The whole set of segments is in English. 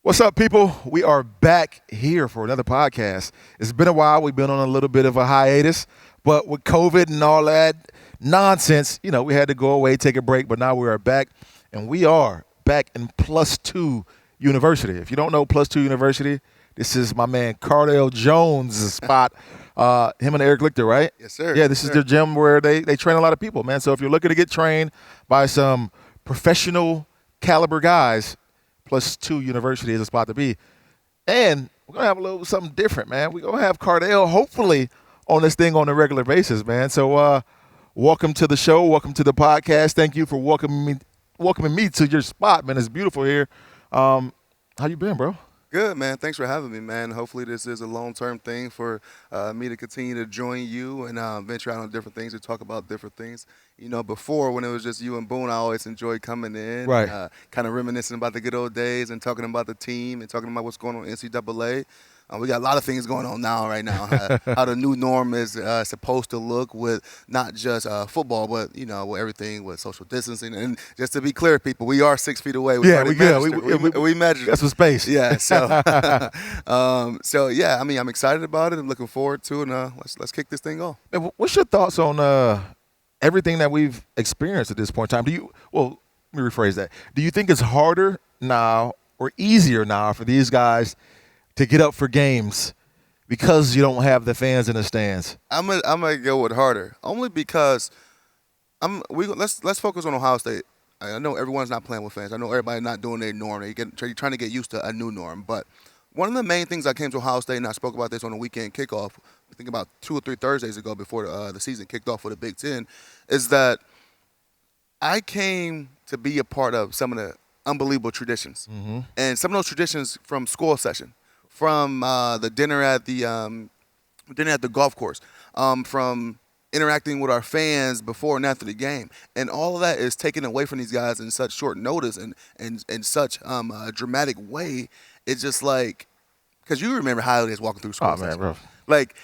What's up, people? We are back here for another podcast. It's been a while. We've been on a little bit of a hiatus, but with COVID and all that nonsense, we had to go away, take a break, but now we are back, and we are back in +2 University. If you don't know +2 University, this is my man Cardale Jones' spot. Him and Eric Lichter, right? Yes, sir. Yeah, this is their gym where they train a lot of people, man. So if you're looking to get trained by some professional caliber guys, +2 University is a spot to be. And we're going to have a little something different, man. We're going to have Cardale hopefully on this thing on a regular basis, man. So welcome to the show. Welcome to the podcast. Thank you for welcoming me to your spot, man. It's beautiful here. How you been, bro? Good, man. Thanks for having me, man. Hopefully this is a long-term thing for me to continue to join you and venture out on different things and talk about different things. Before when it was just you and Boone, I always enjoyed coming in, right? Kind of reminiscing about the good old days and talking about the team and talking about what's going on in NCAA. We got a lot of things going on right now. How the new norm is supposed to look with not just football, but with everything with social distancing. And just to be clear, people, we are 6 feet away. We measured. That's some space. Yeah. So, I'm excited about it. I'm looking forward to it. And let's kick this thing off. Man, what's your thoughts on everything that we've experienced at this point in time? Let me rephrase that. Do you think it's harder now or easier now for these guys to get up for games because you don't have the fans in the stands? I'm gonna go with harder, only because let's focus on Ohio State. I know everyone's not playing with fans. I know everybody's not doing their norm. They're trying to get used to a new norm. But one of the main things I came to Ohio State, and I spoke about this on the weekend kickoff, I think about 2 or 3 Thursdays ago before the season kicked off for the Big Ten, is that I came to be a part of some of the unbelievable traditions. Mm-hmm. And some of those traditions from school session, from the dinner at the golf course, from interacting with our fans before and after the game, and all of that is taken away from these guys in such short notice and such a dramatic way. It's just like, because you remember how it is walking through school session. Man, bro. Like,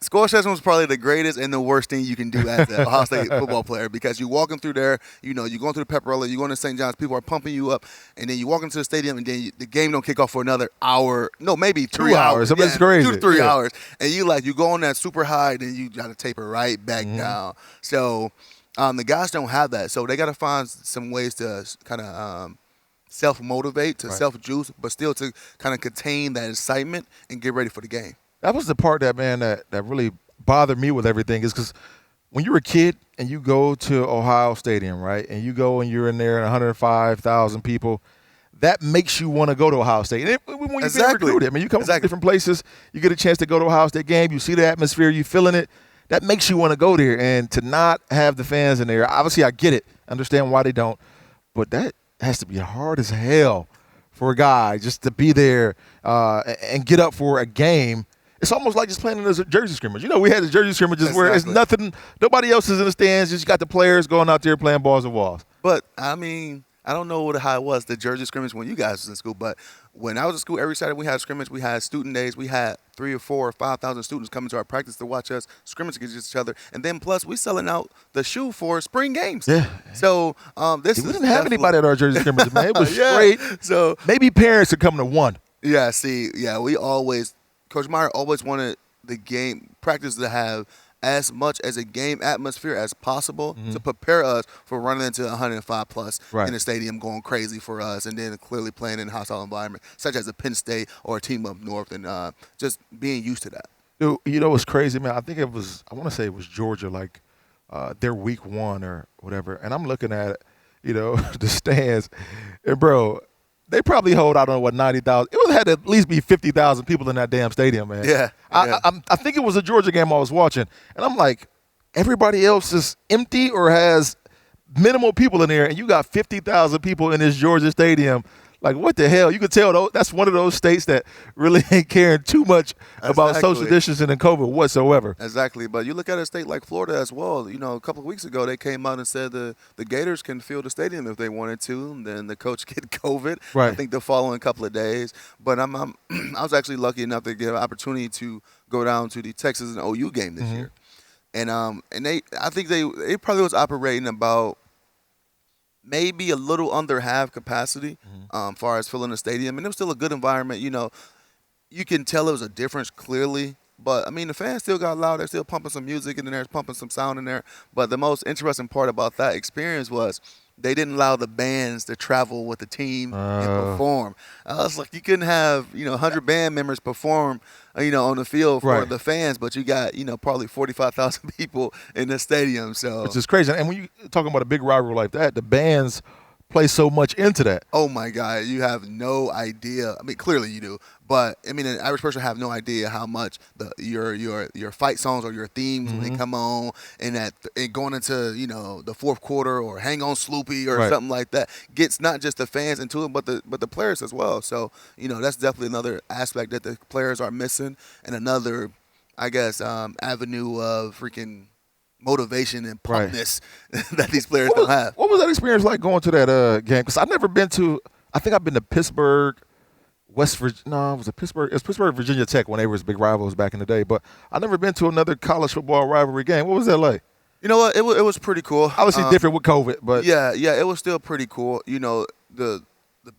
school session was probably the greatest and the worst thing you can do as an Ohio State football player, because you're walking through there, you're going through the pep rally, you're going to St. John's, people are pumping you up, and then you walk into the stadium, and then the game don't kick off for another hour, no, maybe 3 hours. I mean, it's crazy. 2 to 3 hours. And you go on that super high, then you got to taper right back down. So the guys don't have that. So they got to find some ways to kind of self-motivate, to self-juice, but still to kind of contain that excitement and get ready for the game. That was the part that really bothered me with everything, is because when you're a kid and you go to Ohio Stadium, right, and you go and you're in there and 105,000 people, that makes you want to go to Ohio State. And when you're being recruited, I mean, you come from different places, you get a chance to go to Ohio State game, you see the atmosphere, you feeling it, that makes you want to go there. And to not have the fans in there, obviously I get it, understand why they don't, but that has to be hard as hell for a guy just to be there and get up for a game. It's almost like just playing in a jersey scrimmage. We had the jersey scrimmages where it's nothing, nobody else is in the stands, just got the players going out there playing balls and walls. But, I mean, I don't know how it was, the jersey scrimmage when you guys was in school, but when I was in school, every Saturday we had scrimmage, we had student days, we had 3,000 or 4,000 or 5,000 students coming to our practice to watch us scrimmage against each other, and then plus we selling out the shoe for spring games. Yeah. So we didn't have anybody at our jersey scrimmage, man. It was straight. So maybe parents are coming to one. Yeah. Coach Meyer always wanted the game practice to have as much as a game atmosphere as possible to prepare us for running into 105 plus in the stadium, going crazy for us, and then clearly playing in a hostile environment such as a Penn State or a team up north, and just being used to that. Dude, what's crazy, man? I want to say it was Georgia, like their week 1 or whatever, and I'm looking at the stands, and bro, they probably hold, I don't know what, 90,000. It had to at least be 50,000 people in that damn stadium, man. Yeah. I think it was a Georgia game I was watching, and I'm like, everybody else is empty or has minimal people in there, and you got 50,000 people in this Georgia stadium. Like, what the hell? You could tell that's one of those states that really ain't caring too much about social distancing and COVID whatsoever. Exactly. But you look at a state like Florida as well. A couple of weeks ago, they came out and said the Gators can fill the stadium if they wanted to. And then the coach get COVID. Right. I think the following couple of days. But I was actually lucky enough to get an opportunity to go down to the Texas and OU game this year. And I think they probably was operating about maybe a little under half capacity, far as filling the stadium, and it was still a good environment. You can tell it was a difference clearly. But I mean, the fans still got loud. They're still pumping some music in there, pumping some sound in there. But the most interesting part about that experience was they didn't allow the bands to travel with the team and perform. I was like, you couldn't have 100 band members perform on the field for the fans, but you got probably 45,000 people in the stadium. So which is crazy. And when you talking about a big rivalry like that, the bands play so much into that. Oh my God, you have no idea. I mean, clearly you do, but I mean, an average person have no idea how much your fight songs or your themes when they come on, and going into the fourth quarter or Hang On Sloopy or something like that gets not just the fans into it, but the players as well. So that's definitely another aspect that the players are missing, and another, I guess, avenue of freaking motivation and pumpness that these players don't have. What was that experience like going to that game? Because I've never been to. I think I've been to Pittsburgh, West Virginia. No, it was Pittsburgh. It was Pittsburgh, Virginia Tech when they were big rivals back in the day. But I've never been to another college football rivalry game. What was that like? You know what? It was pretty cool. Obviously different with COVID, but yeah, it was still pretty cool. The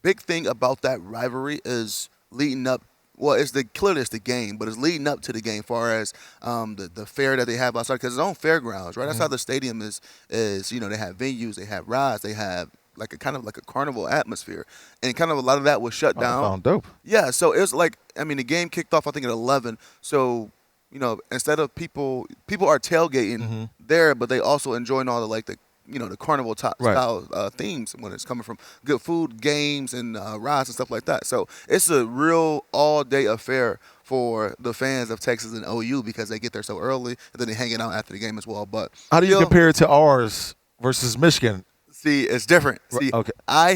big thing about that rivalry is leading up. Well, clearly it's the game, but it's leading up to the game. Far as the fair that they have outside, because it's on fairgrounds, right? That's how the stadium is. They have venues, they have rides, they have like a kind of like a carnival atmosphere, and kind of a lot of that was shut down. That sound dope. Yeah, so it was like, I mean, the game kicked off I think at 11. So instead of people are tailgating there, but they also enjoying all the carnival style themes when it's coming from good food, games, and rides and stuff like that. So it's a real all-day affair for the fans of Texas and OU because they get there so early and then they hanging out after the game as well. But how do you compare it to ours versus Michigan? See, it's different. See, okay. I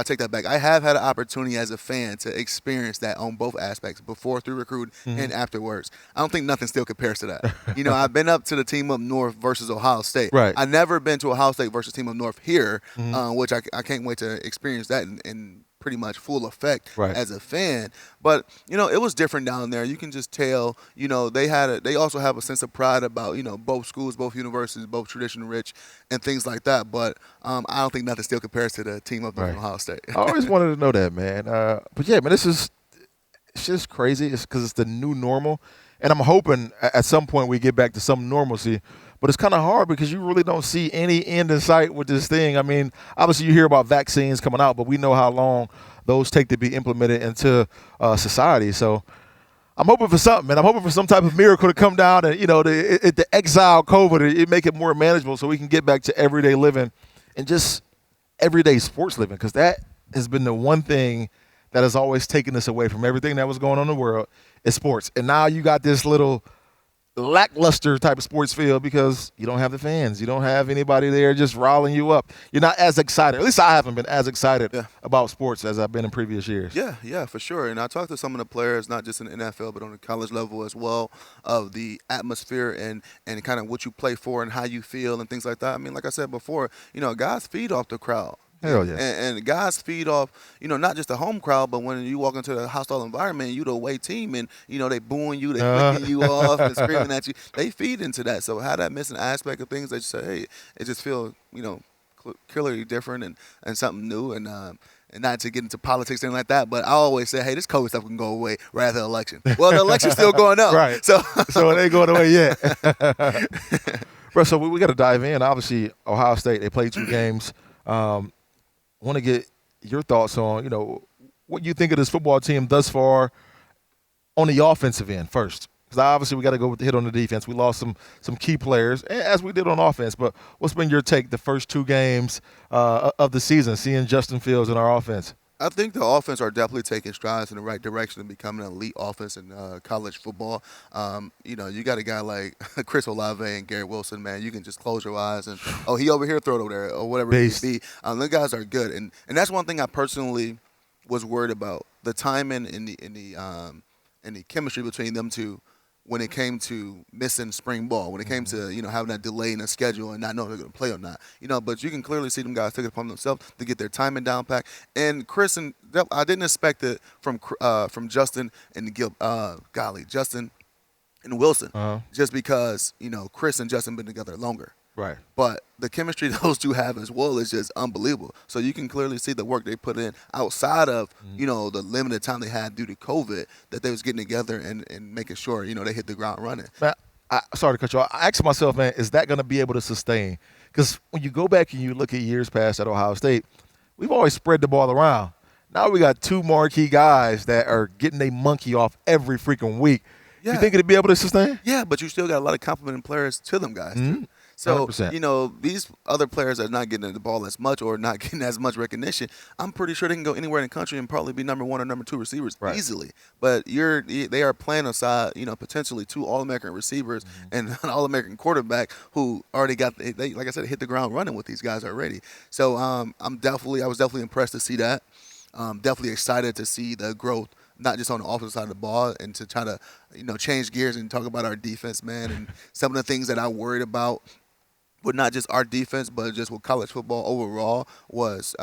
take that back. I have had an opportunity as a fan to experience that on both aspects, before through recruiting and afterwards. I don't think nothing still compares to that. I've been up to the team up north versus Ohio State. Right. I've never been to Ohio State versus team up north here, which I can't wait to experience that in pretty much full effect as a fan. But it was different down there. You can just tell. They also have a sense of pride about both schools, both universities, both tradition rich and things like that. But I don't think nothing still compares to the team up in Ohio State. I always wanted to know that, man. But yeah, man, it's just crazy. It's because it's the new normal, and I'm hoping at some point we get back to some normalcy. But it's kind of hard because you really don't see any end in sight with this thing. I mean, obviously you hear about vaccines coming out, but we know how long those take to be implemented into society. So I'm hoping for something, man. I'm hoping for some type of miracle to come down and, to exile COVID, it make it more manageable so we can get back to everyday living and just everyday sports living, because that has been the one thing that has always taken us away from everything that was going on in the world is sports. And now you got this little lackluster type of sports field because you don't have the fans. You don't have anybody there just riling you up. You're not as excited. At least I haven't been as excited about sports as I've been in previous years. Yeah, for sure. And I talked to some of the players, not just in the NFL, but on the college level as well, of the atmosphere and kind of what you play for and how you feel and things like that. I mean, like I said before, guys feed off the crowd. Hell yeah. And guys feed off, not just the home crowd, but when you walk into the hostile environment, you the away team, and, they booing you, they flicking you off and screaming at you. They feed into that. So how that missing aspect of things, they just say, hey, it just feels, clearly different and something new. And not to get into politics or anything like that, but I always say, hey, this COVID stuff can go away right after the election. Well, the election's still going up. Right. So it ain't going away yet. Bro, so we got to dive in. Obviously, Ohio State, they played 2 games. Want to get your thoughts on, what you think of this football team thus far on the offensive end first. Because obviously we got to go with the hit on the defense. We lost some key players, as we did on offense. But what's been your take the first 2 games of the season, seeing Justin Fields in our offense? I think the offense are definitely taking strides in the right direction and becoming an elite offense in college football. You got a guy like Chris Olave and Garrett Wilson, man. You can just close your eyes and, he over here, throw it over there, or whatever it may be. The guys are good, and that's one thing I personally was worried about: the timing and the chemistry between them two. When it came to missing spring ball, when it came to having that delay in the schedule and not knowing if they're going to play or not, but you can clearly see them guys take it upon themselves to get their timing down pack. And Chris and I didn't expect it from Justin and Justin and Wilson, just because Chris and Justin been together longer. Right. But the chemistry those two have as well is just unbelievable. So you can clearly see the work they put in outside of, the limited time they had due to COVID, that they was getting together and making sure, they hit the ground running. Man, sorry to cut you off. I asked myself, man, is that going to be able to sustain? Because when you go back and you look at years past at Ohio State, we've always spread the ball around. Now we got two marquee guys that are getting a monkey off every freaking week. Yeah. You think it'd be able to sustain? Yeah, but you still got a lot of complimenting players to them guys, too. So, 100%. These other players that are not getting the ball as much or not getting as much recognition, I'm pretty sure they can go anywhere in the country and probably be number 1 or number 2 receivers easily. But they are playing aside, potentially 2 All-American receivers and an All-American quarterback who already got, they like I said, hit the ground running with these guys already. So I was definitely impressed to see that. Definitely excited to see the growth, not just on the offensive side of the ball, and to try to, change gears and talk about our defense, man, and some of the things that I worried about with not just our defense, but just with college football overall was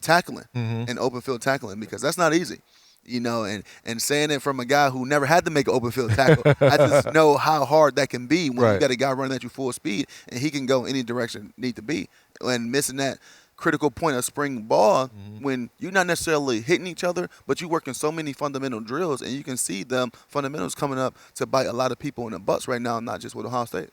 tackling and open field tackling, because that's not easy. And saying it from a guy who never had to make an open field tackle, I just know how hard that can be when you got a guy running at you full speed and he can go any direction need to be. And missing that critical point of spring ball when you're not necessarily hitting each other, but you're working so many fundamental drills, and you can see them fundamentals coming up to bite a lot of people in the butts right now, not just with Ohio State.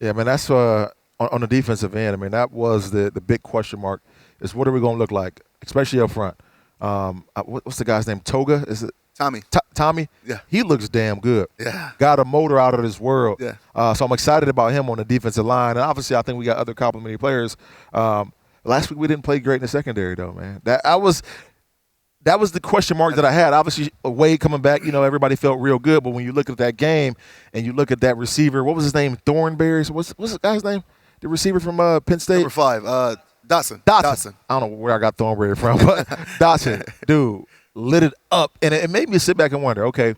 Yeah, man, that's on the defensive end. I mean, that was the big question mark, is what are we going to look like, especially up front. What's the guy's name? Toga? Is it Tommy? Tommy? Yeah. He looks damn good. Yeah. Got a motor out of this world. Yeah. So I'm excited about him on the defensive line. And obviously I think we got other complimentary players. Last week we didn't play great in the secondary, though, man. That was the question mark that I had. Obviously, Wade coming back, everybody felt real good. But when you look at that game and you look at that receiver, what was his name? Thornberry? What's the guy's name? The receiver from Penn State? Number 5, Dotson. I don't know where I got Thornberry from, but Dotson, dude, lit it up. And it made me sit back and wonder, okay,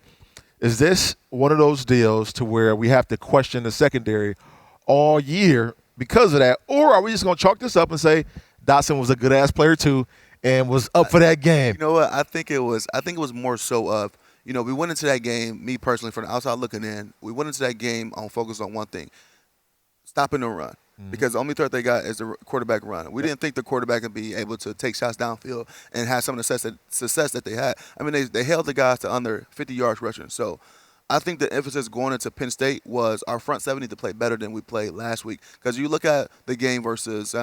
is this one of those deals to where we have to question the secondary all year because of that? Or are we just going to chalk this up and say Dotson was a good-ass player too and was up for that game? You know what? I think it was more so of, we went into that game, me personally, from the outside looking in, we went into that game on focus on one thing, stopping the run. Because the only threat they got is the quarterback run. We didn't think the quarterback would be able to take shots downfield and have some of the success that they had. I mean, they held the guys to under 50 yards rushing. So I think the emphasis going into Penn State was our front seven need to play better than we played last week. Because you look at the game versus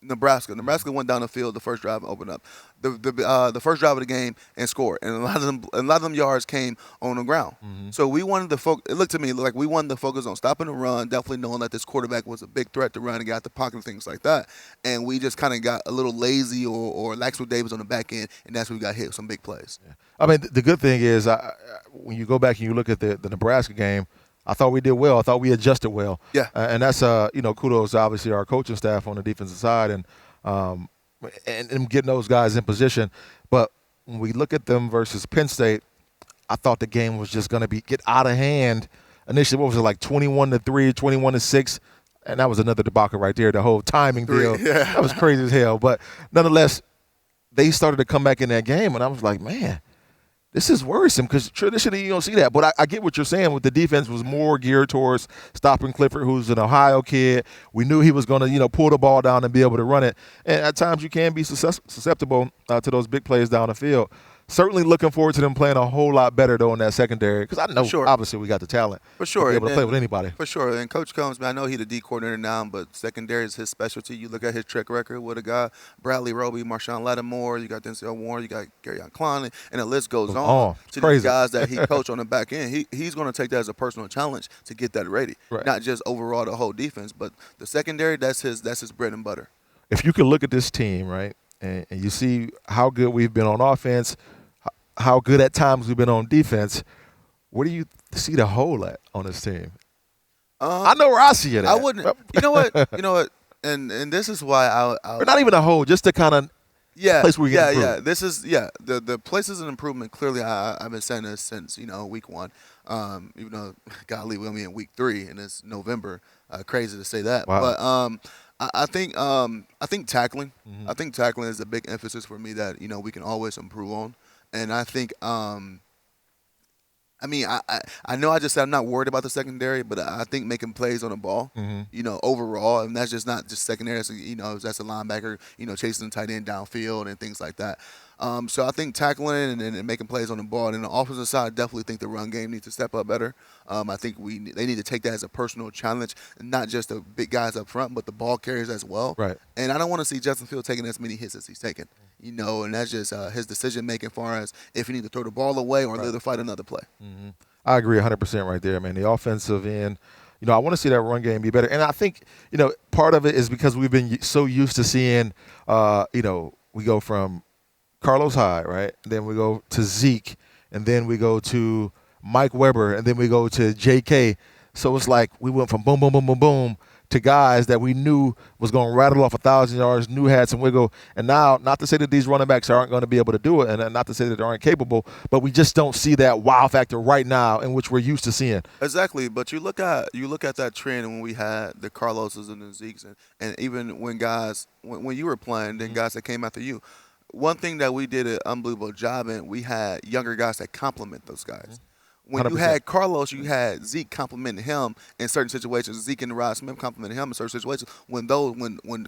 Nebraska. Nebraska went down the field the first drive and opened up the first drive of the game and scored, and a lot of them yards came on the ground. So we wanted to focus. It looked to me like we wanted to focus on stopping the run, definitely knowing that this quarterback was a big threat to run and got the pocket and things like that. And we just kind of got a little lazy or lax with Davis on the back end, and that's when we got hit with some big plays. Yeah. I mean, the good thing is when you go back and you look at the Nebraska game, I thought we did well. I thought we adjusted well. Yeah. And that's, kudos to obviously our coaching staff on the defensive side and getting those guys in position. But when we look at them versus Penn State, I thought the game was just going to get out of hand. Initially, what was it, like 21-3, 21-6? And that was another debacle right there, the whole timing deal. Yeah. That was crazy as hell. But nonetheless, they started to come back in that game, and I was like, man, this is worrisome because traditionally you don't see that. But I get what you're saying with the defense was more geared towards stopping Clifford, who's an Ohio kid. We knew he was going to, pull the ball down and be able to run it. And at times you can be susceptible to those big plays down the field. Certainly looking forward to them playing a whole lot better, though, in that secondary because I know, obviously, we got the talent for sure to be able to play with anybody. For sure. And Coach Combs, man, I know he's the D coordinator now, but secondary is his specialty. You look at his track record with a guy, Bradley Roby, Marshawn Lattimore, you got Denzel Warren, you got Garyon Clowney, and the list goes on to these guys that he coached on the back end. He's going to take that as a personal challenge to get that ready, not just overall the whole defense, but the secondary, that's his bread and butter. If you can look at this team, right, and you see how good we've been on offense, how good at times we've been on defense, where do you see the hole at on this team? I know where I see it at. I wouldn't. You know what? And this is why or not even a hole, just to kind of place where we get improved. Yeah. This is the places of improvement. Clearly, I've been saying this since week 1. Even though golly, we're in week 3 and it's November. Crazy to say that, wow. But I think tackling. I think tackling is a big emphasis for me that we can always improve on. And I think I mean, I know I just said I'm not worried about the secondary, but I think making plays on the ball, overall, and that's just not just secondary. That's, that's a linebacker, chasing the tight end downfield and things like that. So I think tackling and making plays on the ball. And on the offensive side, I definitely think the run game needs to step up better. I think they need to take that as a personal challenge, not just the big guys up front, but the ball carriers as well. Right. And I don't want to see Justin Field taking as many hits as he's taken, and that's just his decision making as far as if he need to throw the ball away or live to fight another play. Mm-hmm. I agree 100% right there, man. The offensive end, I want to see that run game be better. And I think, part of it is because we've been so used to seeing, we go from Carlos Hyde, right? Then we go to Zeke, and then we go to Mike Weber, and then we go to J.K. So it's like we went from boom, boom, boom, boom, boom to guys that we knew was going to rattle off 1,000 yards, knew had some wiggle. And now, not to say that these running backs aren't going to be able to do it, and not to say that they aren't capable, but we just don't see that wow factor right now in which we're used to seeing. Exactly, but you look at that trend when we had the Carloses and the Zekes, and even when guys when you were playing, then guys that came after you. One thing that we did an unbelievable job in, we had younger guys that complement those guys. When 100%. You had Carlos, you had Zeke complimenting him in certain situations. Zeke and Rod Smith complimenting him in certain situations. When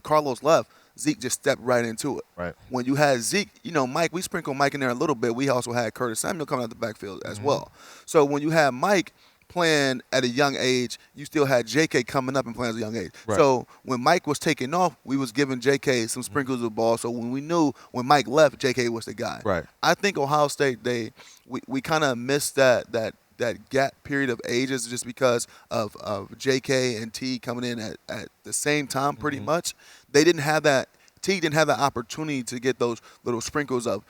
Carlos left, Zeke just stepped right into it. Right. When you had Zeke, Mike, we sprinkled Mike in there a little bit. We also had Curtis Samuel coming out the backfield as well. So when you had Mike playing at a young age, you still had J.K. coming up and playing at a young age. Right. So when Mike was taking off, we was giving J.K. some sprinkles of the ball. So when we knew when Mike left, J.K. was the guy. Right. I think Ohio State, we kind of missed that gap period of ages just because of J.K. and T coming in at the same time pretty much. They didn't have that. T didn't have the opportunity to get those little sprinkles of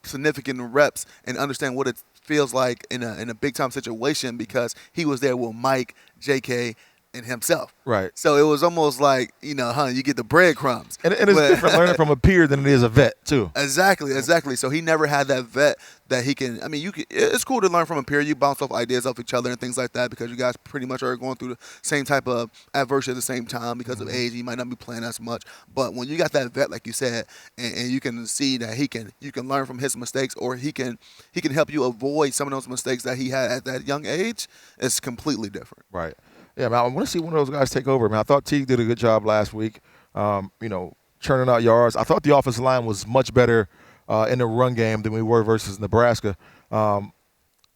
significant reps and understand what it feels like in a big time situation because he was there with Mike, J.K., and himself. Right. So it was almost like, you get the breadcrumbs. And it's different learning from a peer than it is a vet, too. Exactly. So he never had that vet that he can. I mean, it's cool to learn from a peer. You bounce off ideas off each other and things like that because you guys pretty much are going through the same type of adversity at the same time because of age. You might not be playing as much. But when you got that vet, like you said, and you can see that you can learn from his mistakes or he can help you avoid some of those mistakes that he had at that young age, it's completely different. Right. Yeah, man, I want to see one of those guys take over. Man, I thought Teague did a good job last week, churning out yards. I thought the offensive line was much better in the run game than we were versus Nebraska.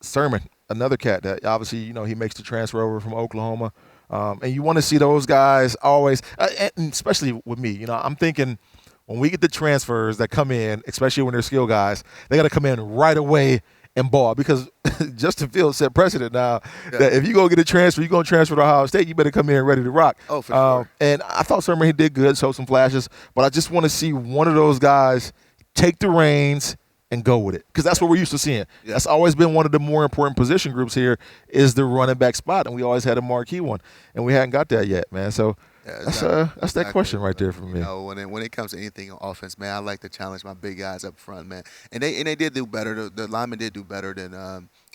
Sermon, another cat that obviously, he makes the transfer over from Oklahoma. And you want to see those guys always, and especially with me, I'm thinking when we get the transfers that come in, especially when they're skill guys, they got to come in right away and ball because Justin Fields set precedent now that if you go get a transfer, you're going to transfer to Ohio State, you better come in ready to rock. Oh, for sure. And I thought Sermon, he did good, showed some flashes, but I just want to see one of those guys take the reins and go with it because that's what we're used to seeing. Yeah. That's always been one of the more important position groups here is the running back spot, and we always had a marquee one, and we hadn't got that yet, man. So that's that question right there for me. When it comes to anything on offense, man, I like to challenge my big guys up front, man. And they did do better. The linemen did do better than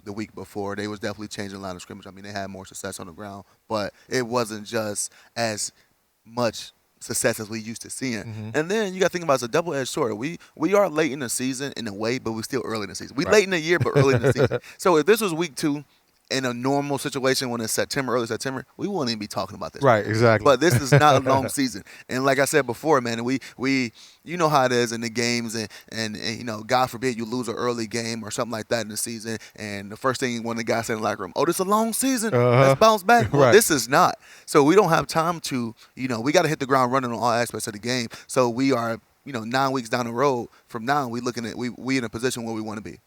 the week before. They was definitely changing the line of scrimmage. I mean, they had more success on the ground, but it wasn't just as much success as we used to seeing. And then you got to think about it's a double-edged sword. We are late in the season in a way, but we're still early in the season. We late in the year, but early in the season. So if this was week 2, in a normal situation when it's early September, we wouldn't even be talking about this. Right, exactly. But this is not a long season. And like I said before, man, we you know how it is in the games and God forbid you lose an early game or something like that in the season and the first thing one of the guys said in the locker room, this is a long season. Let's bounce back. Well, this is not. So we don't have time to, we got to hit the ground running on all aspects of the game. So we are 9 weeks down the road from now, we looking at we in a position where we want to be.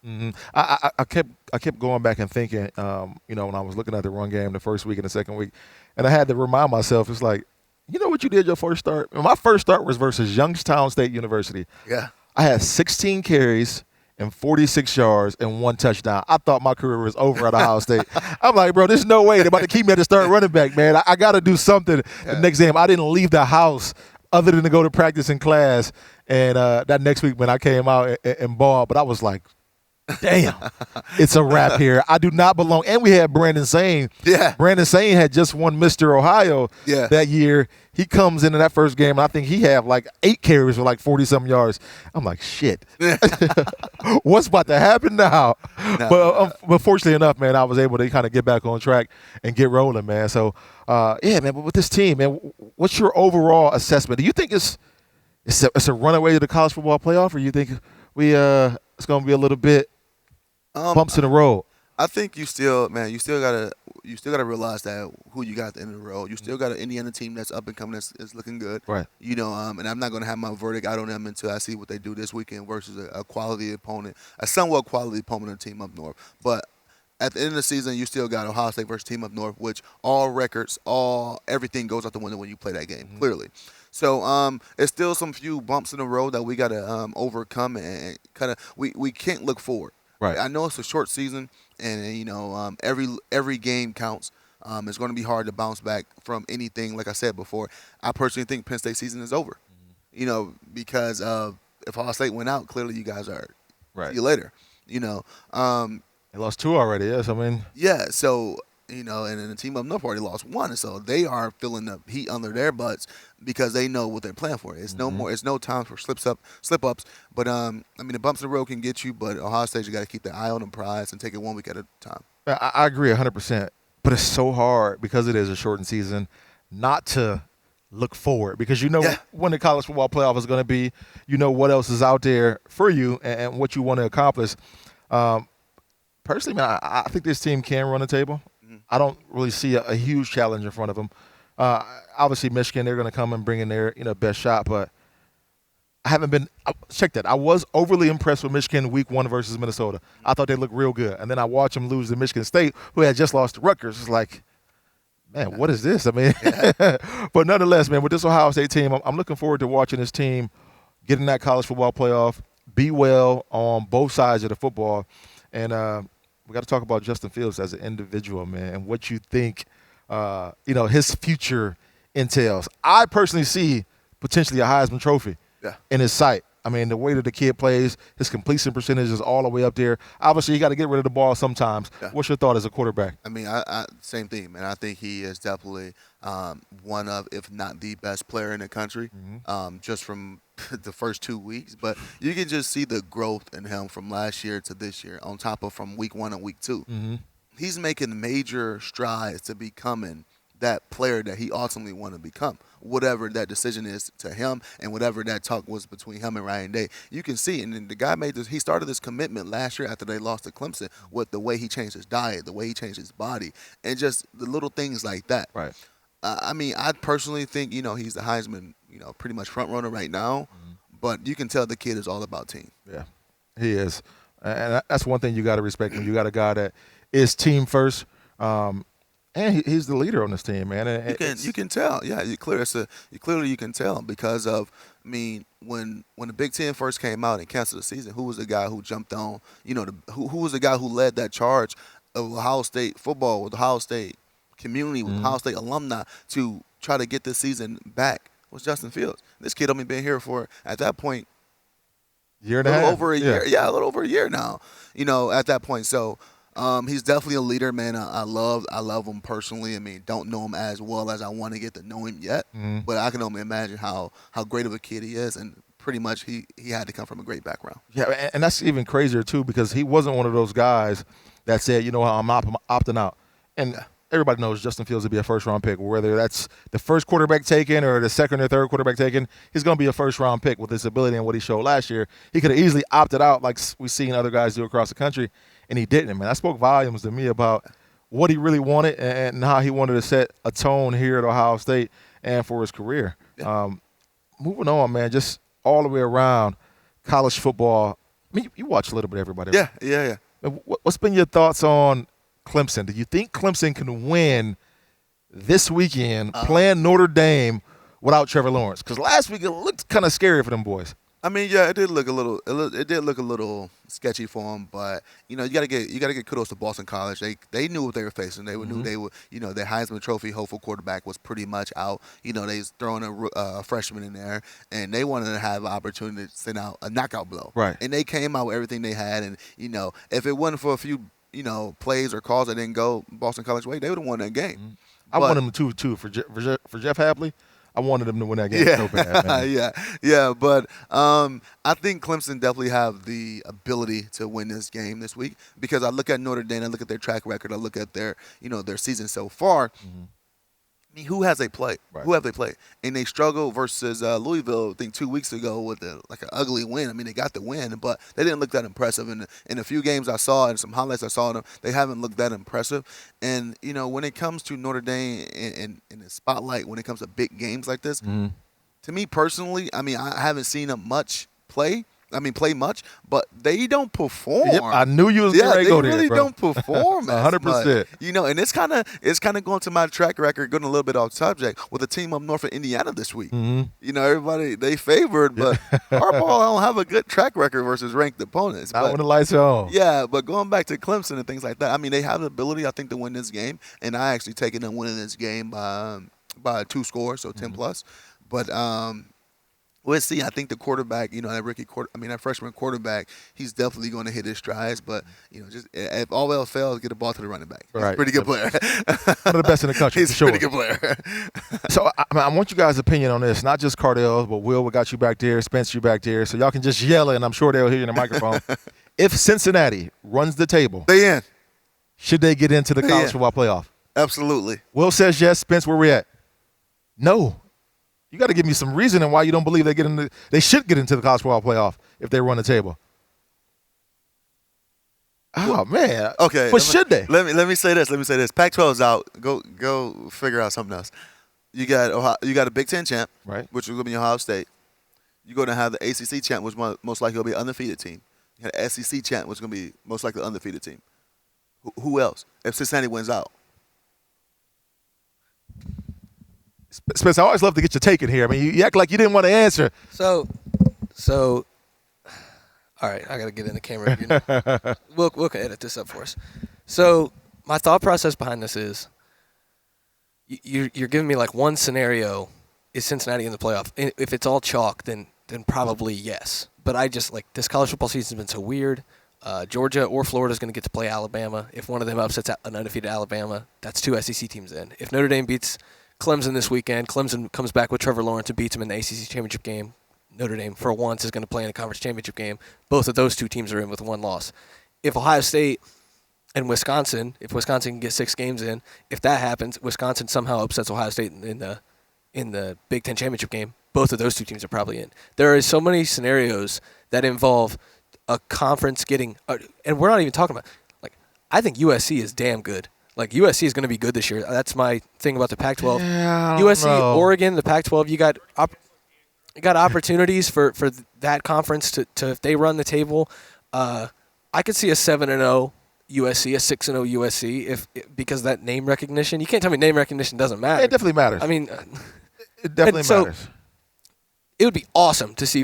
I kept going back and thinking, when I was looking at the run game the first week and the second week, and I had to remind myself, it's like, you know what you did your first start? My first start was versus Youngstown State University. Yeah, I had 16 carries and 46 yards and 1 touchdown. I thought my career was over at Ohio State. I'm like, bro, there's no way they're about to keep me at the start running back, man. I got to do something the next game. I didn't leave the house other than to go to practice in class. And that next week when I came out and balled, but I was like, damn, it's a wrap here. I do not belong. And we had Brandon Sane. Yeah. Brandon Sane had just won Mr. Ohio Yeah. that year. He comes into that first game, and I think he had like 8 carries for like 40-something yards. I'm like, shit. What's about to happen now? But fortunately enough, man, I was able to kind of get back on track and get rolling, man. So, yeah, man, but with this team, man, what's your overall assessment? Do you think it's a runaway to the college football playoff, or you think it's going to be a little bit bumps in the road? I think you still gotta realize that who you got at the end of the road. You still got an Indiana team that's up and coming, that's looking good. Right. And I'm not gonna have my verdict out on them until I see what they do this weekend versus a quality opponent, a somewhat quality opponent team up north. But at the end of the season, you still got Ohio State versus team up north, which all records, everything goes out the window when you play that game. Mm-hmm. Clearly. So it's still some few bumps in the road that we gotta overcome, and kind of we can't look forward. Right. I know it's a short season, and every game counts. It's going to be hard to bounce back from anything. Like I said before, I personally think Penn State season is over. Mm-hmm. Because if Ohio State went out, clearly you guys are. Right. See you later. They lost 2 already. Yes, I mean. Yeah. So. And then the team up north already lost 1, and so they are feeling the heat under their butts because they know what they're playing for. It's no more. It's no time for slip ups. But the bumps in the road can get you. But Ohio State, you got to keep the eye on the prize and take it 1 week at a time. I agree 100%. But it's so hard because it is a shortened season not to look forward, because when the college football playoff is going to be. What else is out there for you and what you want to accomplish. Personally, man, I think this team can run the table. I don't really see a huge challenge in front of them. Obviously, Michigan, they're going to come and bring in their best shot, but I haven't been – check that. I was overly impressed with Michigan week 1 versus Minnesota. I thought they looked real good. And then I watched them lose to Michigan State, who had just lost to Rutgers. It's like, man, what is this? I mean, but nonetheless, man, with this Ohio State team, I'm looking forward to watching this team get in that college football playoff, be well on both sides of the football, and we got to talk about Justin Fields as an individual, man, and what you think, his future entails. I personally see potentially a Heisman Trophy in his sight. I mean, the way that the kid plays, his completion percentage is all the way up there. Obviously, you got to get rid of the ball sometimes. Yeah. What's your thought as a quarterback? I mean, I same thing, man. I think he is definitely one of, if not the best player in the country, just from the first 2 weeks. But you can just see the growth in him from last year to this year, on top of from week 1 and week 2. Mm-hmm. He's making major strides to becoming that player that he ultimately want to become, whatever that decision is to him and whatever that talk was between him and Ryan Day. You can see, and then the guy he started this commitment last year after they lost to Clemson with the way he changed his diet, the way he changed his body, and just the little things like that. Right. I personally think, he's the Heisman, pretty much front runner right now, but you can tell the kid is all about team. Yeah, he is. And that's one thing you got to respect when you got a guy that is team first. And he's the leader on this team, man. And you can tell, yeah. You clearly can tell because of, when the Big Ten first came out and canceled the season, who was the guy who jumped on? Who was the guy who led that charge of Ohio State football with Ohio State community, with Ohio State alumni to try to get this season back? Was Justin Fields. This kid only been here for, at that point, a little over a year. Yeah, a little over a year now. At that point, so. He's definitely a leader, man. I love him personally. Don't know him as well as I want to get to know him yet, but I can only imagine how great of a kid he is, and pretty much he had to come from a great background. Yeah, and that's even crazier too, because he wasn't one of those guys that said, I'm opting out. And everybody knows Justin Fields will be a first-round pick, whether that's the first quarterback taken or the second or third quarterback taken. He's going to be a first-round pick with his ability and what he showed last year. He could have easily opted out like we've seen other guys do across the country, and he didn't, man. That spoke volumes to me about what he really wanted and how he wanted to set a tone here at Ohio State and for his career. Yeah. Moving on, man, just all the way around college football. You watch a little bit of everybody. Yeah. What's been your thoughts on Clemson? Do you think Clemson can win this weekend playing Notre Dame without Trevor Lawrence? Because last week it looked kind of scary for them boys. I mean, yeah, it did look a little. It did look a little sketchy for him, but you know, you gotta get kudos to Boston College. They knew what they were facing. They knew they would. You know, their Heisman Trophy hopeful quarterback was pretty much out. You know, they was throwing a freshman in there, and they wanted to have an opportunity to send out a knockout blow. Right. And they came out with everything they had, and you know, if it wasn't for a few plays or calls that didn't go Boston College way, they would have won that game. I wanted them too for Jeff Hadley. I wanted them to win that game so bad, man. yeah. But I think Clemson definitely have the ability to win this game this week because I look at Notre Dame, I look at their track record, I look at their their season so far. Mm-hmm. I mean, who has they played? Right. Who have they played? And they struggled versus Louisville, I think 2 weeks ago with an ugly win. I mean, they got the win, but they didn't look that impressive. And in a few games I saw and some highlights I saw of them, they haven't looked that impressive. And, when it comes to Notre Dame in the spotlight, when it comes to big games like this, to me personally, I mean, I haven't seen them play much, but they don't perform. Yep, I knew you was going to go there, they really bro. don't perform 100%. And it's kind of going to my track record, going a little bit off subject, with a team up north of Indiana this week. Mm-hmm. Everybody, they favored, but Harbaugh don't have a good track record versus ranked opponents. Not when the lights are on. Yeah, but going back to Clemson and things like that, I mean, they have the ability, I think, to win this game, and I actually taking them winning this game by 2 scores, so 10 plus. But we'll see. I think the quarterback, that freshman quarterback, he's definitely going to hit his strides. But just if all else fails, get the ball to the running back. He's a pretty good player. One of the best in the country. He's for sure. a pretty good player. So I want you guys' opinion on this. Not just Cardale, but Will, we got you back there, Spence, you back there. So y'all can just yell it, and I'm sure they'll hear you in the microphone. If Cincinnati runs the table, they in. Should they get into the college football playoff? Absolutely. Will says yes. Spence, where we at? No. You got to give me some reasoning why you don't believe they should get into the college football playoff if they run the table. Oh man. Okay. But should they? Let me say this. Pac-12's out. Go figure out something else. You got Ohio, you got a Big Ten champ, right? Which is going to be Ohio State. You're going to have the ACC champ, which most likely will be an undefeated team. You got the SEC champ, which is going to be most likely an undefeated team. Who else? If Cincinnati wins out. Spence, I always love to get your take in here. I mean, you act like you didn't want to answer. So, all right, I got to get in the camera. We'll edit this up for us. So, my thought process behind this is you're giving me like one scenario, is Cincinnati in the playoff? If it's all chalk, then probably yes. But I just, this college football season's been so weird. Georgia or Florida is going to get to play Alabama. If one of them upsets an undefeated Alabama, that's 2 SEC teams in. If Notre Dame beats Clemson this weekend, Clemson comes back with Trevor Lawrence and beats him in the ACC championship game. Notre Dame, for once, is going to play in a conference championship game. Both of those 2 teams are in with 1 loss. If Ohio State and Wisconsin, if Wisconsin can get 6 games in, if that happens, Wisconsin somehow upsets Ohio State in the Big Ten championship game, both of those 2 teams are probably in. There are so many scenarios that involve a conference getting, and we're not even talking about, I think USC is damn good. USC is going to be good this year. That's my thing about the Pac-12. Yeah, USC, Oregon, the Pac-12, you got opportunities for that conference to if they run the table. I could see a 7-0 USC, a 6-0 USC because of that name recognition. You can't tell me name recognition doesn't matter. It definitely matters. I mean, it definitely matters. It would be awesome to see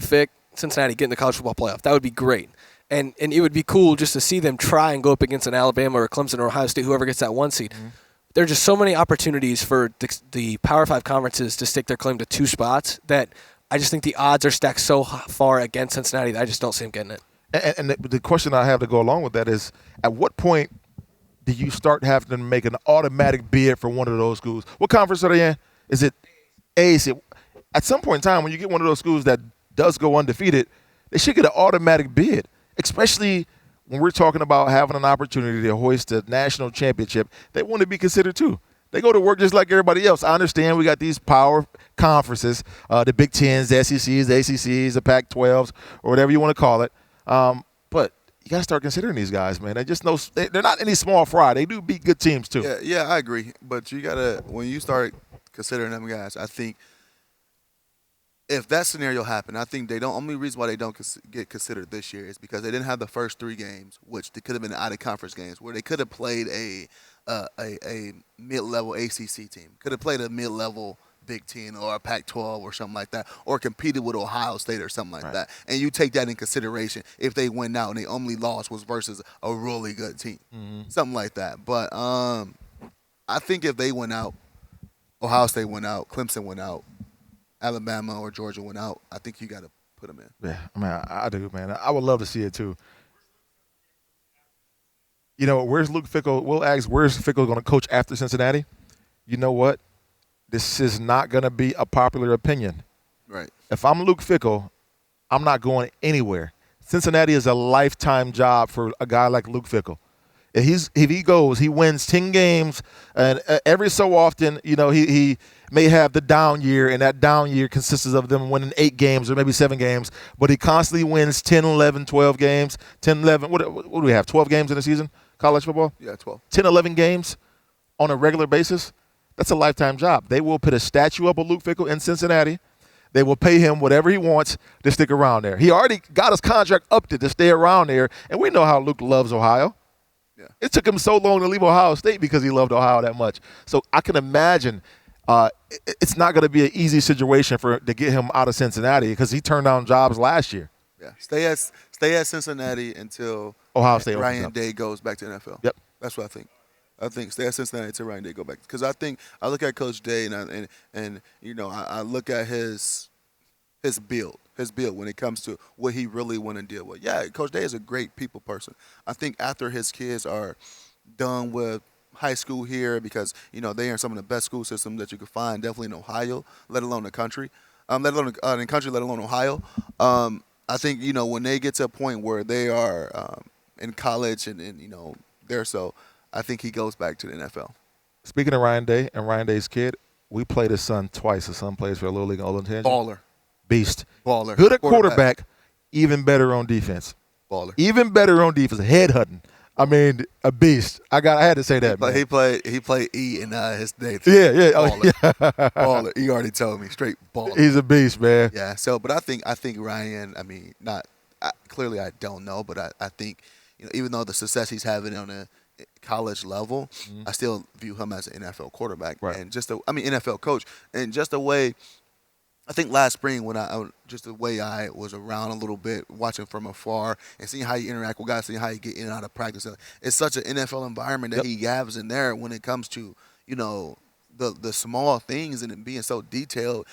Cincinnati get in the college football playoff. That would be great. And it would be cool just to see them try and go up against an Alabama or a Clemson or Ohio State, whoever gets that 1 seed. Mm-hmm. There are just so many opportunities for the Power 5 conferences to stake their claim to 2 spots that I just think the odds are stacked so far against Cincinnati that I just don't see them getting it. And the question I have to go along with that is, at what point do you start having to make an automatic bid for one of those schools? What conference are they in? Is it AAC? At some point in time, when you get one of those schools that does go undefeated, they should get an automatic bid. Especially when we're talking about having an opportunity to hoist a national championship, they want to be considered too. They go to work just like everybody else. I understand we got these power conferences, the Big Tens, the SECs, the ACCs, the Pac-12s, or whatever you want to call it. But you got to start considering these guys, man. They're not any small fry. They do beat good teams too. Yeah, I agree. But you got to, when you start considering them guys, I think if that scenario happened, I think only reason why they don't get considered this year is because they didn't have the first 3 games, which they could have been out of conference games, where they could have played a mid-level ACC team, could have played a mid-level Big Ten or a Pac-12 or something like that, or competed with Ohio State or something like that, and you take that in consideration if they went out and the only loss was versus a really good team, something like that. But I think if they went out, Ohio State went out, Clemson went out, Alabama or Georgia went out, I think you got to put them in. Yeah, I mean, I do, man. I would love to see it too. You know, where's Luke Fickell? We'll ask, where's Fickell going to coach after Cincinnati? You know what? This is not going to be a popular opinion. Right. If I'm Luke Fickell, I'm not going anywhere. Cincinnati is a lifetime job for a guy like Luke Fickell. If he goes, he wins 10 games, and every so often, you know, he may have the down year, and that down year consists of them winning 8 games or maybe 7 games, but he constantly wins 10, 11, 12 games, 10, 11. What do we have, 12 games in a season, college football? Yeah, 12. 10, 11 games on a regular basis. That's a lifetime job. They will put a statue up of Luke Fickell in Cincinnati. They will pay him whatever he wants to stick around there. He already got his contract up to stay around there, and we know how Luke loves Ohio. Yeah. It took him so long to leave Ohio State because he loved Ohio that much. So I can imagine it's not going to be an easy situation to get him out of Cincinnati because he turned down jobs last year. Yeah, stay at Cincinnati until Ohio State Ryan Day goes back to NFL. Yep, that's what I think. I think stay at Cincinnati until Ryan Day go back, because I look at Coach Day and you know I look at his build when it comes to what he really want to deal with. Yeah, Coach Day is a great people person. I think after his kids are done with high school here, because you know they are in some of the best school systems that you could find, definitely in Ohio, let alone the country, let alone Ohio. I think you know when they get to a point where they are in college and you know they're so. I think he goes back to the NFL. Speaking of Ryan Day and Ryan Day's kid, we played his son twice. His son plays for a Little League All Intangible. Baller. Beast. Baller. Good at quarterback, even better on defense. Baller. Even better on defense. Head hunting. I mean, a beast. I had to say that. He played E in his day. Yeah. Baller. Yeah. Baller. He already told me straight baller. He's a beast, man. Yeah. So, but I think Ryan. I mean, clearly I don't know, but I think you know even though the success he's having on a college level, I still view him as an NFL quarterback, right. and NFL coach, and just the way. I think last spring when just the way I was around a little bit, watching from afar and seeing how you interact with guys, seeing how you get in and out of practice, it's such an NFL environment that he has in there when it comes to you know the small things and it being so detailed.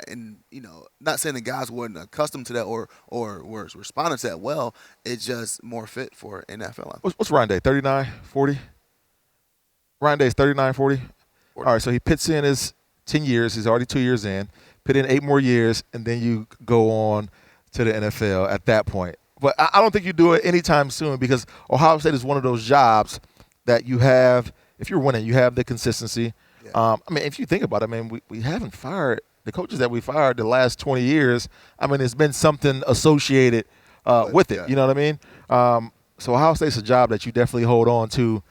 And you know, not saying the guys weren't accustomed to that or were responding to that well, it's just more fit for NFL. What's Ryan Day? 39, 40? Ryan Day's 39, 40? 40. All right, so he pits in his 10 years. He's already 2 years in. Put in 8 more years, and then you go on to the NFL at that point. But I don't think you do it anytime soon, because Ohio State is one of those jobs that you have, if you're winning, you have the consistency. Yeah. I mean, if you think about it, I mean, we haven't fired – the coaches that we fired the last 20 years, I mean, there's been something associated with it. Yeah. You know what I mean? So Ohio State's a job that you definitely hold on to.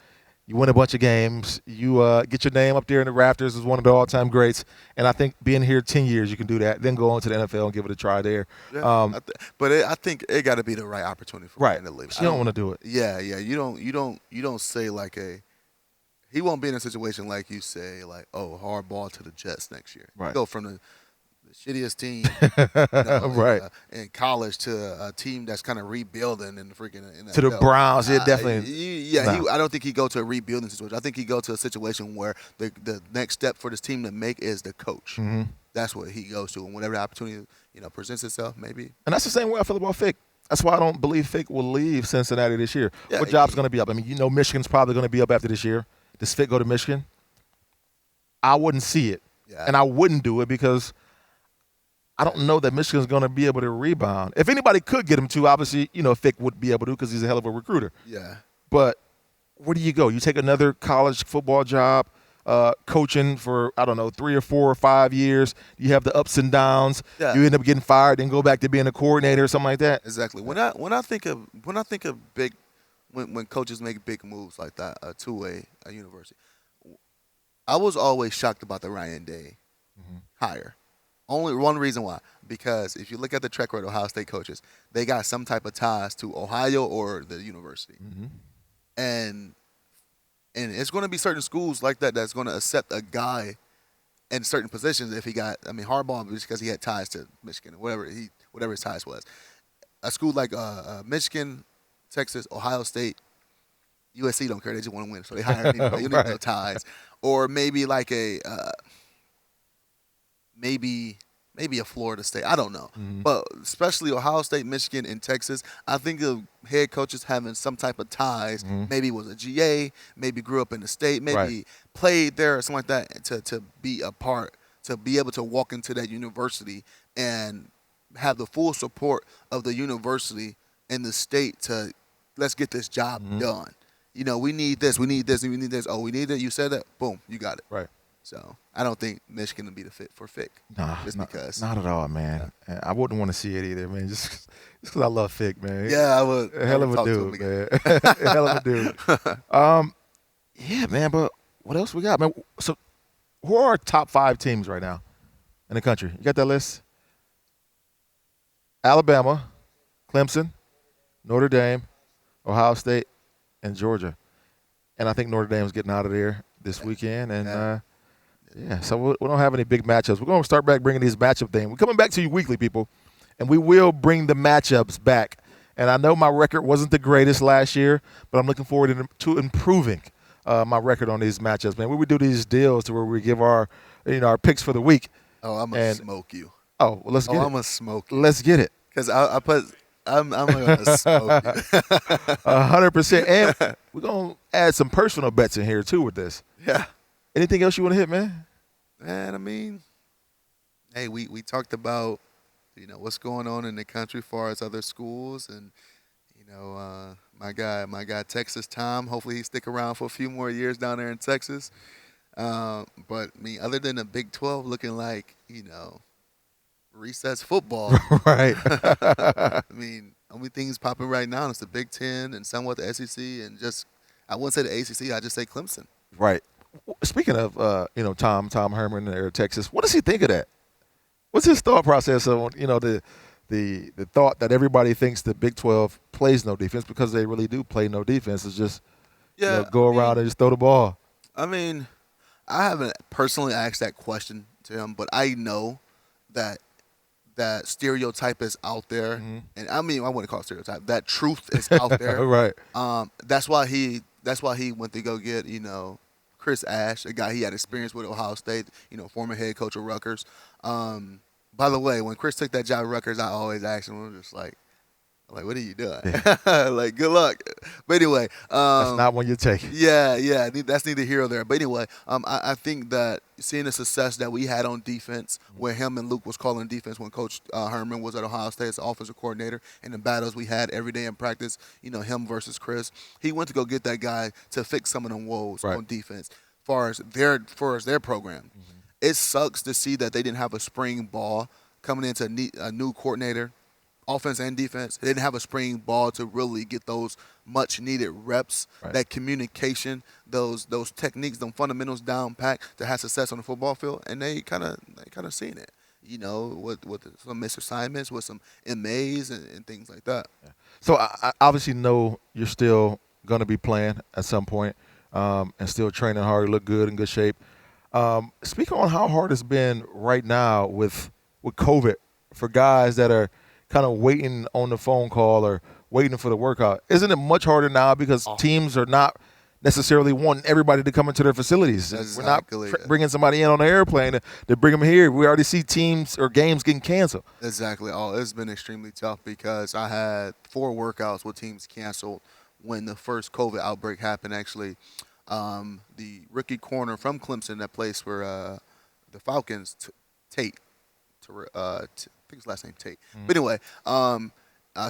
You win a bunch of games. You get your name up there in the rafters as one of the all-time greats. And I think being here 10 years, you can do that. Then go on to the NFL and give it a try there. Yeah, I think it got to be the right opportunity for him to leave. You don't want to do it. Yeah. You don't say like he won't be in a situation like you say like, oh, hardball to the Jets next year. Right. Go from the shittiest team right. In college to a team that's kind of rebuilding in the freaking NFL. To the Browns, definitely. I don't think he go to a rebuilding situation. I think he go to a situation where the next step for this team to make is the coach. Mm-hmm. That's what he goes to, and whenever the opportunity presents itself, maybe. And that's the same way I feel about Fick. That's why I don't believe Fick will leave Cincinnati this year. Yeah, what job's going to be up? I mean, Michigan's probably going to be up after this year. Does Fick go to Michigan? I wouldn't see it, and I wouldn't do it because I don't know that Michigan's going to be able to rebound. If anybody could get him to, obviously, Fick would be able to because he's a hell of a recruiter. Yeah. But where do you go? You take another college football job, coaching for, 3 or 4 or 5 years. You have the ups and downs. Yeah. You end up getting fired, then go back to being a coordinator or something like that. Exactly. When I think of big, when coaches make big moves like that to a university, I was always shocked about the Ryan Day hire. Only one reason why, because if you look at the track record of Ohio State coaches, they got some type of ties to Ohio or the university, and it's going to be certain schools like that that's going to accept a guy in certain positions if he got. I mean, Harbaugh was because he had ties to Michigan or whatever his ties was. A school like Michigan, Texas, Ohio State, USC don't care. They just want to win, so they hire people. You need no ties, or maybe like a maybe a Florida State. I don't know. Mm-hmm. But especially Ohio State, Michigan, and Texas, I think of head coaches having some type of ties. Mm-hmm. Maybe was a GA, maybe grew up in the state, maybe Right. played there or something like that to be a part, to be able to walk into that university and have the full support of the university and the state to let's get this job done. You know, we need this, we need this, we need this. Oh, we need it. You said that. Boom, you got it. Right. So I don't think Michigan would be the fit for Fick. Nah, just because. Not at all, man. And I wouldn't want to see it either, man. Just because I love Fick, man. Yeah, I would. Hell of a dude, man. Hell of a dude. Yeah, man. But what else we got, man? So, who are our top 5 teams right now in the country? You got that list? Alabama, Clemson, Notre Dame, Ohio State, and Georgia. And I think Notre Dame's getting out of there this weekend. And yeah, so we don't have any big matchups. We're going to start back bringing these matchup things. We're coming back to you weekly, people, and we will bring the matchups back. And I know my record wasn't the greatest last year, but I'm looking forward to improving my record on these matchups, man. We would do these deals to where we give our our picks for the week. Oh, I'm going to smoke you. Oh, well, let's get it. I'm going to smoke you. Let's get it. Because I'm going to smoke you. 100%. And we're going to add some personal bets in here, too, with this. Yeah. Anything else you want to hit, man? Man, I mean, hey, we talked about, what's going on in the country as far as other schools. And, my guy Texas Tom, hopefully he stick around for a few more years down there in Texas. But, I mean, other than the Big 12 looking like, recess football. Right. I mean, only things popping right now is the Big 10 and somewhat the SEC and just, I wouldn't say the ACC, I just say Clemson. Right. Speaking of, Tom Herman there in Texas, what does he think of that? What's his thought process on, the thought that everybody thinks the Big 12 plays no defense because they really do play no defense? It's just go around and just throw the ball. I mean, I haven't personally asked that question to him, but I know that stereotype is out there. Mm-hmm. And I mean, I wouldn't call it stereotype. That truth is out there. Right. That's why he went to go get, Chris Ash, a guy he had experience with Ohio State, former head coach of Rutgers. By the way, when Chris took that job at Rutgers, I always asked him, I was just like, what are you doing? Yeah. Like, good luck. But anyway. That's not one you take. Yeah. That's neither here or there. But anyway, I think that seeing the success that we had on defense, where him and Luke was calling defense when Coach Herman was at Ohio State as the offensive coordinator, and the battles we had every day in practice, him versus Chris, he went to go get that guy to fix some of them woes on defense far as their program. Mm-hmm. It sucks to see that they didn't have a spring ball coming into a new coordinator, offense and defense. They didn't have a spring ball to really get those much needed reps, that communication, those techniques, them fundamentals down pat to have success on the football field, and they kind of seen it, with some misassignments, with some MAs and things like that. Yeah. So I obviously know you're still going to be playing at some point, and still training hard, look good, in good shape. Speak on how hard it's been right now with COVID for guys that are kind of waiting on the phone call or waiting for the workout. Isn't it much harder now because teams are not necessarily wanting everybody to come into their facilities? Exactly. We're not bringing somebody in on an airplane to bring them here. We already see teams or games getting canceled. Exactly. It's been extremely tough because I had 4 workouts with teams canceled when the first COVID outbreak happened, actually. The rookie corner from Clemson that plays for the Falcons, Tate. I think his last name Tate. Mm-hmm. But anyway,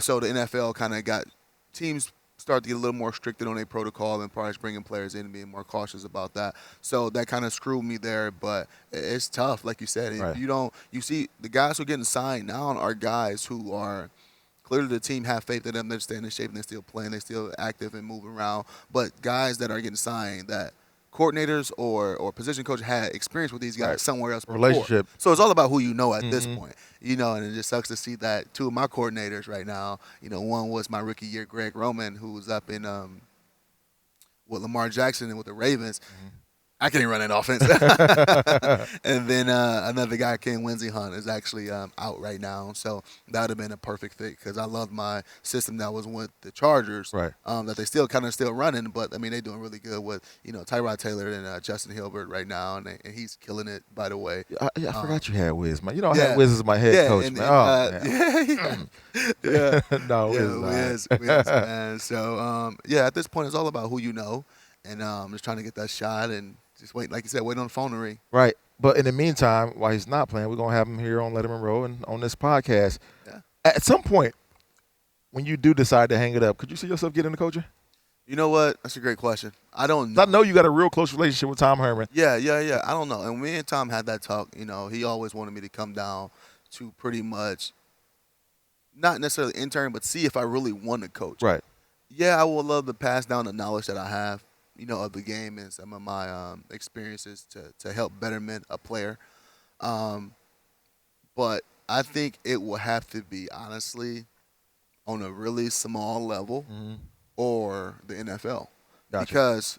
so the NFL kind of got teams start to get a little more restricted on their protocol and probably bringing players in and being more cautious about that. So that kind of screwed me there. But it's tough, like you said. Right. You see the guys who are getting signed now are guys who are. Clearly, the team have faith in them. They're staying in shape and they're still playing. They're still active and moving around. But guys that are getting signed, that coordinators or position coach had experience with these guys somewhere else before. Relationship. So it's all about who you know at this point. And it just sucks to see that 2 of my coordinators right now, one was my rookie year, Greg Roman, who was up in with Lamar Jackson and with the Ravens. I can't run that offense. And then another guy, Ken Winsey Hunt, is actually out right now. So that would have been a perfect fit because I love my system that was with the Chargers. Right. That they still running, but I mean they're doing really good with Tyrod Taylor and Justin Hilbert right now, and he's killing it. By the way, I forgot you had Wiz, man. You know I had Wiz as my head coach, man. Man. Yeah. No, Wiz, man. So at this point it's all about who you know, and just trying to get that shot and. Just wait, like you said, wait on the phone to ring. Right. But in the meantime, while he's not playing, we're going to have him here on Lettermen Row and on this podcast. Yeah. At some point, when you do decide to hang it up, could you see yourself getting into coaching? You know what? That's a great question. I don't know. I know you got a real close relationship with Tom Herman. Yeah. I don't know. And me and Tom had that talk. He always wanted me to come down to pretty much not necessarily intern, but see if I really want to coach. Right. Yeah, I would love to pass down the knowledge that I have. Of the game and some of my experiences to help betterment a player. But I think it will have to be, honestly, on a really small level or the NFL. Gotcha. Because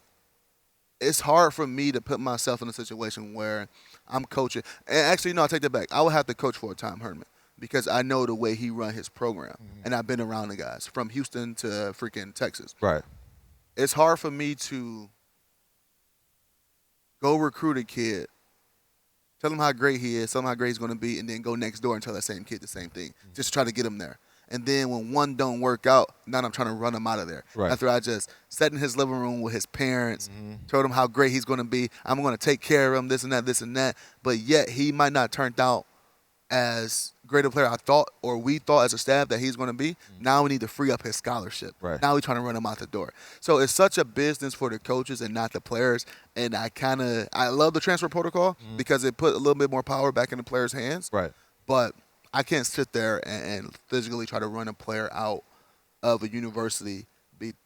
it's hard for me to put myself in a situation where I'm coaching. And actually, no, I'll take that back. I would have to coach for Tom Herman because I know the way he run his program. And I've been around the guys from Houston to freaking Texas. Right. It's hard for me to go recruit a kid, tell him how great he is, tell him how great he's going to be, and then go next door and tell that same kid the same thing, just to try to get him there. And then when one don't work out, now I'm trying to run him out of there. Right. After I just sat in his living room with his parents, told him how great he's going to be, I'm going to take care of him, this and that, but yet he might not turn out as great a player I thought or we thought as a staff that he's going to be. Now we need to free up his scholarship. Right. Now we're trying to run him out the door. So it's such a business for the coaches and not the players. And I love the transfer protocol because it put a little bit more power back in the players' hands. Right. But I can't sit there and physically try to run a player out of a university,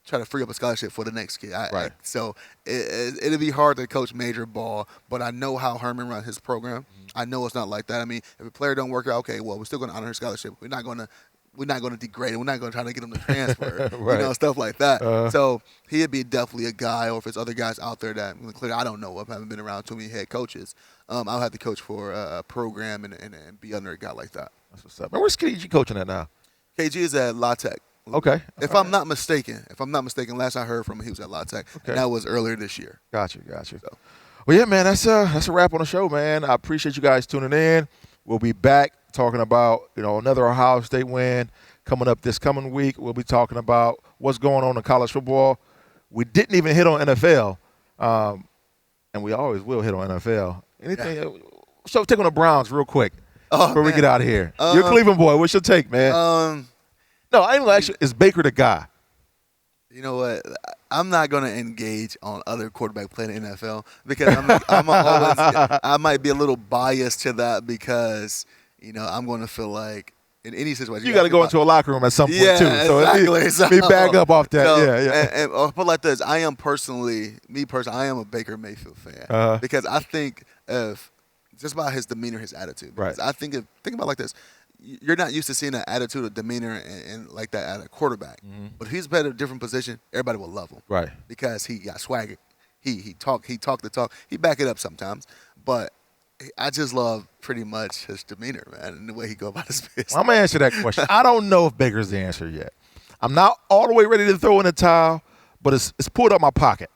try to free up a scholarship for the next kid. Right. So it'll be hard to coach major ball, but I know how Herman runs his program. I know it's not like that. I mean, if a player don't work out, okay, well, we're still going to honor his scholarship. We're not going to degrade him. We're not going to try to get him to transfer, Right. Stuff like that. So he'd be definitely a guy, or if it's other guys out there that clearly I don't know of, I haven't been around too many head coaches. I'll have to coach for a program and be under a guy like that. That's what's up. Man, where's KG coaching at now? KG is at La Tech. Okay. If I'm not mistaken, last I heard from him, he was at La Tech. Okay. And that was earlier this year. Got you. So. Well, yeah, man, that's a wrap on the show, man. I appreciate you guys tuning in. We'll be back talking about, another Ohio State win coming up this coming week. We'll be talking about what's going on in college football. We didn't even hit on NFL, and we always will hit on NFL. Anything? Yeah. So take on the Browns real quick before we get out of here. You're a Cleveland boy. What's your take, man? No, I ain't gonna ask you. Is Baker the guy? You know what? I'm not going to engage on other quarterback playing in the NFL because I might be a little biased to that because, I'm going to feel like in any situation. You got to go into a locker room at some point, too. So exactly. me back up off that. So, yeah. And I'll put it like this. I am I am a Baker Mayfield fan because I think just about his demeanor, his attitude. Right. I think about it like this. You're not used to seeing that attitude or demeanor and like that at a quarterback. But if he's played a different position, everybody will love him. Right. Because he got swagger. He talked the talk. He back it up sometimes. But I just love pretty much his demeanor, man, and the way he go about his business. I'm going to answer that question. I don't know if Baker's the answer yet. I'm not all the way ready to throw in the towel, but it's pulled out my pocket.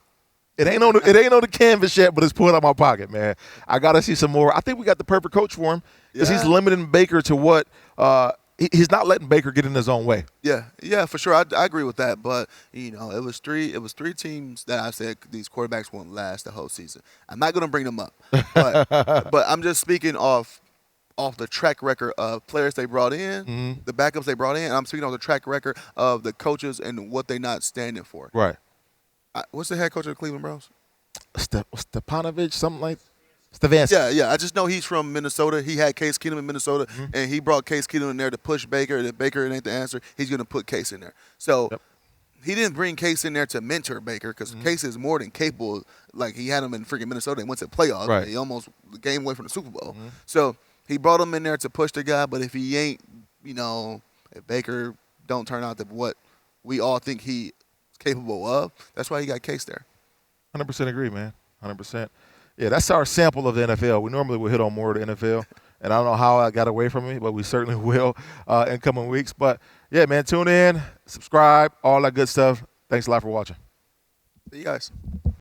It ain't on the canvas yet, but it's pulled out my pocket, man. I got to see some more. I think we got the perfect coach for him because he's limiting Baker to what he's not letting Baker get in his own way. Yeah, for sure. I agree with that. But it was three teams that I said these quarterbacks won't last the whole season. I'm not going to bring them up, but I'm just speaking off the track record of players they brought in, the backups they brought in. And I'm speaking off the track record of the coaches and what they're not standing for. Right. What's the head coach of the Cleveland Browns? Stepanovich, something like Stefanski. Yeah. I just know he's from Minnesota. He had Case Keenum in Minnesota, and he brought Case Keenum in there to push Baker. If Baker ain't the answer, he's going to put Case in there. So he didn't bring Case in there to mentor Baker because Case is more than capable. Like, he had him in freaking Minnesota and went to playoffs. Right. He almost came away from the Super Bowl. So he brought him in there to push the guy, but if he ain't, if Baker don't turn out to what we all think he capable of. That's why he got Case there. 100% agree, man. 100%. Yeah, that's our sample of the NFL. We normally will hit on more of the NFL, and I don't know how I got away from me, but we certainly will in coming weeks. But, yeah, man, tune in, subscribe, all that good stuff. Thanks a lot for watching. See you guys.